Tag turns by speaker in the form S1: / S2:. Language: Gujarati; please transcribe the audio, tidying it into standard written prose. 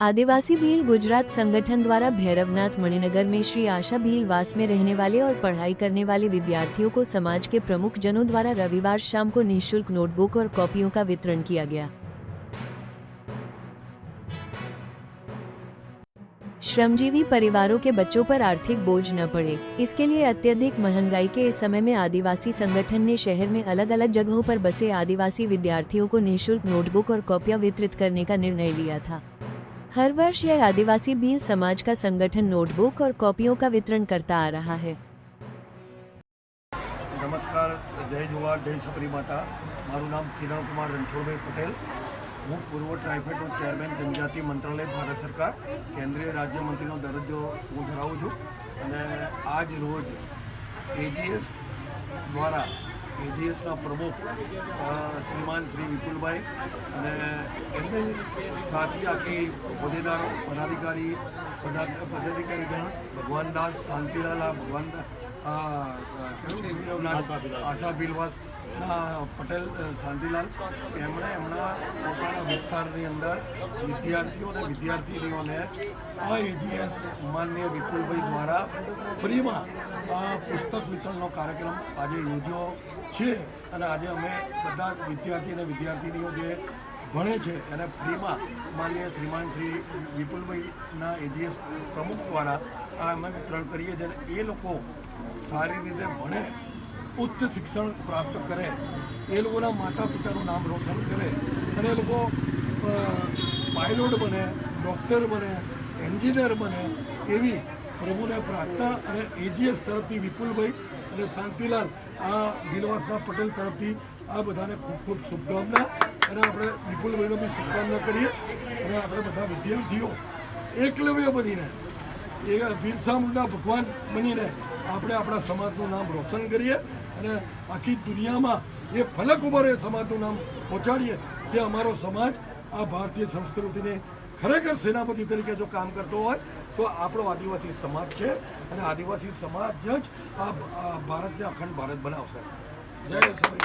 S1: आदिवासी भील गुजरात संगठन द्वारा भैरवनाथ मणिनगर में श्री आशा भील वास में रहने वाले और पढ़ाई करने वाले विद्यार्थियों को समाज के प्रमुख जनों द्वारा रविवार शाम को निःशुल्क नोटबुक और कॉपियों का वितरण किया गया। श्रमजीवी परिवारों के बच्चों पर आर्थिक बोझ न पड़े, इसके लिए अत्यधिक महंगाई के इस समय में आदिवासी संगठन ने शहर में अलग अलग जगहों पर बसे आदिवासी विद्यार्थियों को निःशुल्क नोटबुक और कॉपियां वितरित करने का निर्णय लिया था। हर वर्ष यह आदिवासी भील समाज का संगठन नोटबुक और कॉपियों का वितरण करता आ रहा है।
S2: नमस्कार, जय जुवार, जय सबरी माता। मारू नाम किरण कुमार रणछोड़भाई पटेल। हूँ पूर्व ट्राइफेडનો ચેરમેન જનજાતિ મંત્રાલય ભારત સરકાર કેન્દ્રીય રાજ્યમંત્રીનો દરજ્જો હું ધરાવું છું અને આજ રોજ એજીએસ દ્વારા એજીએસના પ્રમુખ શ્રીમાન શ્રી વિપુલભાઈ અને એમની સાથી આખી હોદ્દેદારો પદાધિકારીગણ ભગવાન દાસ શાંતિલાલ ભગવાન આશા ભીલવાસ પટેલ શાંતિલાલ એમણે એમના પોતાના વિસ્તારની અંદર વિદ્યાર્થીઓ અને વિદ્યાર્થીનીઓને આ એજીએસ માનનીય વિપુલભાઈ દ્વારા ફ્રીમાં આ પુસ્તક વિતરણનો કાર્યક્રમ આજે યોજ્યો છે અને આજે અમે બધા વિદ્યાર્થી અને વિદ્યાર્થીનીઓ જે ભણે છે એને ફ્રીમાં માનનીય શ્રીમાન શ્રી વિપુલભાઈના એજીએસ પ્રમુખ દ્વારા આ અમે વિતરણ કરીએ છીએ અને એ લોકો સારી રીતે ભણે, ઉચ્ચ શિક્ષણ પ્રાપ્ત કરે, એ લોકોના માતા પિતાનું નામ રોશન કરે અને એ લોકો પાયલોટ બને, ડૉક્ટર બને, એન્જિનિયર બને એવી પ્રભુને પ્રાર્થના અને એજીએસ તરફથી વિપુલભાઈ અને શાંતિલાલ આ દિલવાસના પટેલ તરફથી આ બધાને ખૂબ ખૂબ શુભકામના અને આપણે વિપુલભાઈનો બી શુભકામના કરીએ અને આપણે બધા વિદ્યાર્થીઓ એકલવ્ય બનીને એ બિરસા મુંડા ભગવાન બનીને આપણે આપણા સમાજનું નામ રોશન કરીએ અને આખી દુનિયામાં એ ફલક ઉપર એ સમાજનું નામ પહોંચાડીએ કે અમારો સમાજ આ ભારતીય સંસ્કૃતિને ખરેખર સેનાપતિ તરીકે જો કામ કરતો હોય તો આપણો આદિવાસી સમાજ છે અને આદિવાસી સમાજ જ આ ભારતને અખંડ ભારત બનાવશે। જય શ્રી